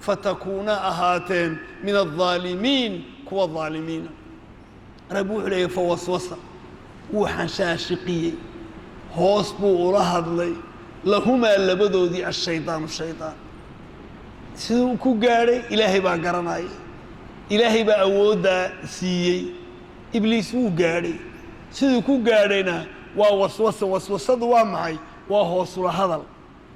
فتكون أهاتين من الظالمين كوا الظالمين ربو عليه فوسوسة وحشاشقية هوسبو ورهد لي لهما لبدو دي الشيطان سيدو كو قاري إلهي با قرناي إلهي با أودا سيي إبليس وو قاري سيدو كو قارينا ووسوسة وامعي وهوس لهدل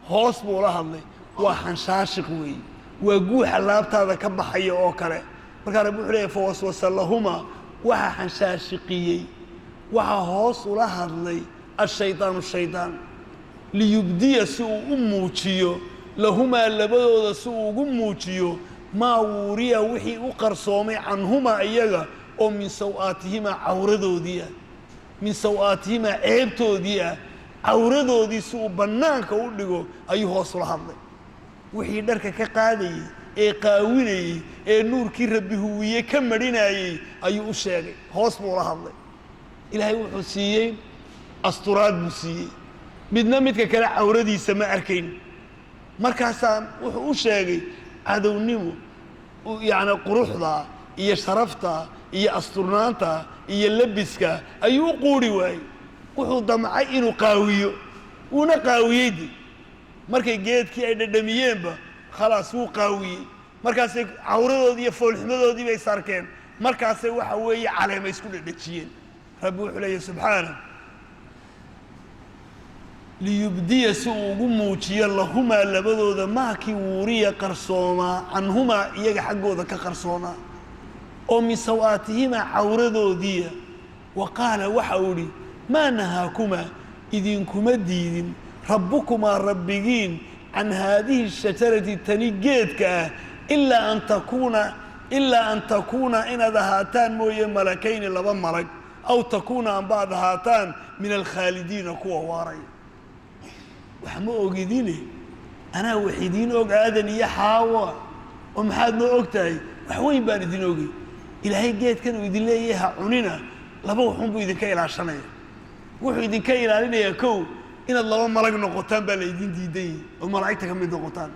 هوس بو لهدلي وحنشاشق وي وقوح اللابت هذا كبحي أوكري مركا ربو عليه فوسوسة لهما وحا حنشاشقيي وحا هوس لهدلي الشيطان ليبدي سوء موجيو لهما لبدو سوء موجيو ما وريا وحي أقرصومي عنهما أيها أو من سوآتهما عوردو ديا من سوآتهما عيبتو ديا عوردو دي سوء بنانك ودقو أيها صلح الله وحي درك كقادي إيه قاويني إيه نور كي ربي هوية كمريني أيها الشيغي هوصبو الله الله إلهي وحسيين أسطرات بسيي midna midka kale awradiisa ma arkayn markaasaan wuxuu u sheegay adownimo yaani quruxda iyo sharafta iyo asturnaanta iyo labiska ayuu qoori waay wuxuu damcay inuu qaawiyo una qaawiyay markay geedkii ay dhadhamiyeenba khalaas wuu qaawiyay markaas awradoodii iyo foolxumadoodii bay sarkeen markaas waxa weeye caleema isku dhadhajiyeen rabbi wuxuu leeyahay subhanahu ليبدي سوء موجي اللهما لبدو ذا ماكي وريا قرصوما عنهما يجا حقو ذا كقرصوما أو من سوآتهما عوردو ديا وقال وحولي ما نهاكما إذنكما ديدين ربكما ربيين عن هذه الشجرة تنجيتك إلا أن تكون إن ذهاتان مويا ملكين لبن ملك أو تكون عن بعض هاتان من الخالدين كوا واري وحما أوجديني أنا وحيدين أوج آدم يا حواء ومحد ما أوجتاي وحوين باردين أوجي إلى هاي جيت كانوا يدين لي إياها عنينا لبوا حنبوا يدين كايل عشانية وحو يدين كايل علينا يا كو إن الله ما لقنا قطان بلا يدين دي وملاعيك كم يدين قطان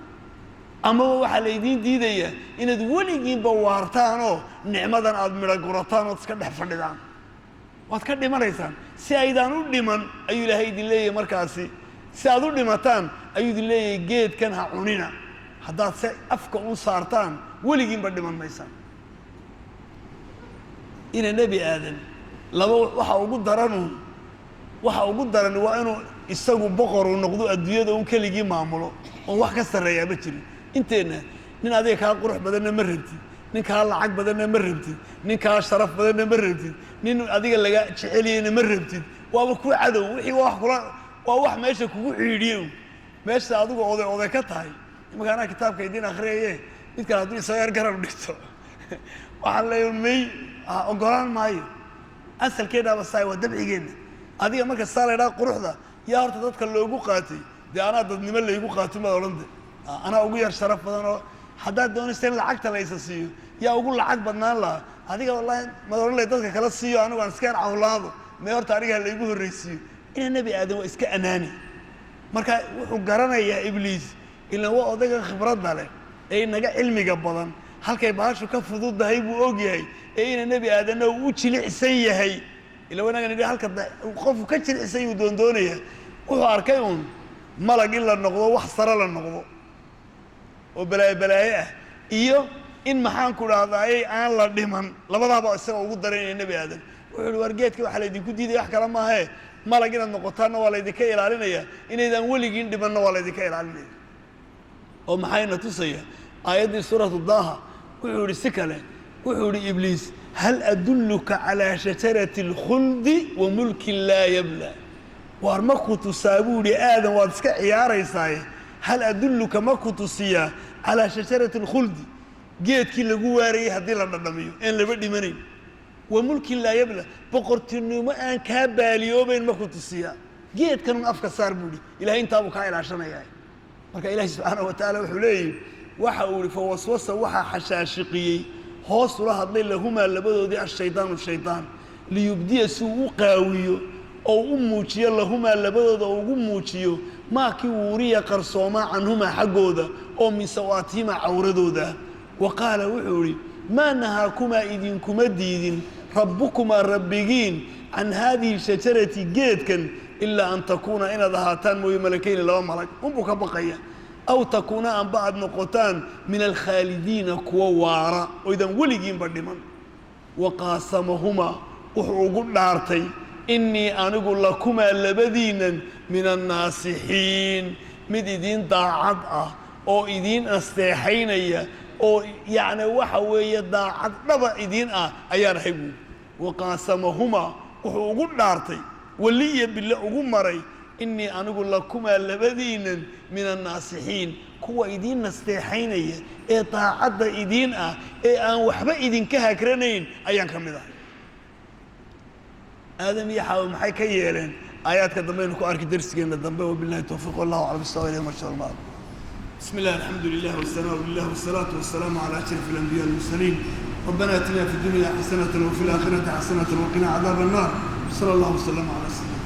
أما هو حال يدين دي إن دولي جين بوارتانو نعمدان أدمر قرطان وتسكدح فردان وتكدي مريسان سيدانو لمن أيو لهاي يدين لي مركاسي سأدور لمتان أيود اللي جيد كان هعنينا هذا أفكار صارتان ولقين بدي من ميسان إن النبي آدم لو وحوجود درانه وأنه يستووا بقر ونقدو الدنيا ده ممكن يجي معموله وواحد كسر يا بتشري أنتنا نين هذيك هالقروح بدلنا مربتي نين كهالعق بدلنا مربتي نين كهالشرف بدلنا مربتي نين هذيك اللي جا شعلي مربتي وأبوك عدو وحي واحد وواحد ماشي كوكو عيديو ماشي صادق أوضي كتاي ما كان كتاب كيدين آخرية يمكن هذول يسير قرب نكتو وحلا يومي أقولان ماي أصل كده بس هاي ودبعي جن هذه ما كسر لا قروح ذا يا أرت تذكر اللي يقو قاتي ده أنا ضد نمل اللي يقو قاتي ما ولند أنا أقول يا شرف بدنا حداد دون استعمل العقد ليس سيو يا أقول العقد بدنا الله هذه والله ما دور اللي تذكر كلا سيو أنا وأنسكر أولاده ما يرتاريها اللي يقول الرئيسي إن النبي آدم وإسك أناني مركا وحجرنا يا إبليس إلا هو أضيق خبرات ذلك أي نجا علمي قبضا هل كي بهاش كف ضد هاي بوجهي أي النبي آدم وتشيل عسيه هاي إلا وانا قال هل كذا وخوف كتشيل عسيه ودون دونيه وهاركيون ملك إلا النقض وحصر له النقض وبلاي إيوه إن محان كل هذا أي أنا لا ديمان لبضع بأسمع وقدرين النبي آدم والورجات كده حلا دي كودي دي أحكي لما هي ما لقينا النقطان ولا دي كيل علينا إن إذا ولي جين ديمان ولا دي كيل علينا ومحاينا تصيح آيات سورة الضاحى وحول السكلة وحول إبليس هل أدلك على شجرة الخلد وملك لا يبلى وارمكو تسابو لآدم واتسكا عياري صاي هل أدلك مكو تسيا على شجرة الخلد جيت كي لغواري هدي لندميو إن لبدي منين وملك لا يبلى بقرتنو ما أن كاباليو بين مكو تسيا جيت كانوا أفكا صار بودي إلهي انتابو كايل عشان ياي مركا إلهي سبحانه وتعالى وحوليه وحاولي فوسوسة وحا حشاشقي هوس لها الليل هما اللي بدو دي الشيطان والشيطان ليبدي سوء قاويو أو أموتي اللهما اللي بدو أو أموتيو ما كي وريا قرصوما عنهما حقودا أو من سواتهما عوردودا وقال وحوري ما نهاكما إذنكما ديدين ربكما ربيين عن هذه الشجرة جيدكا إلا أن تكون إن ذهاتان موي ملكين لو ملك أمبك بقية أو تكون عن بعض نقطان من الخالدين كوارا وإذا ولقين بردمان وقاسمهما وحقوق دارتي إني أنقول لكما لبدينا من الناصحين مديدين ضاعد أو إذين أستيحين أو يعني وحوية ضاعد نبا إذين أيان حقوق وقاسمهما وحقوق دارتي ولي بالله أقول مري إني أنقول لكما لبدينا من الناصحين كوا إذين نستيحين إيه طاعد إذين إيه أن وحبا إذين كهكرنين أيان كمدا آدم يحاول محي كيالين آيات كدمين كو أركي درسكين الدنبه وبالله التوفيق والله أعلم بالصواب إليه ما شاء الله بسم الله الحمد لله والثناء لله والصلاة والسلام على أشرف الأنبياء والمرسلين ربنا آتنا في الدنيا حسنة وفي الآخرة حسنة وقنا عذاب النار صلى الله وسلم على سيدنا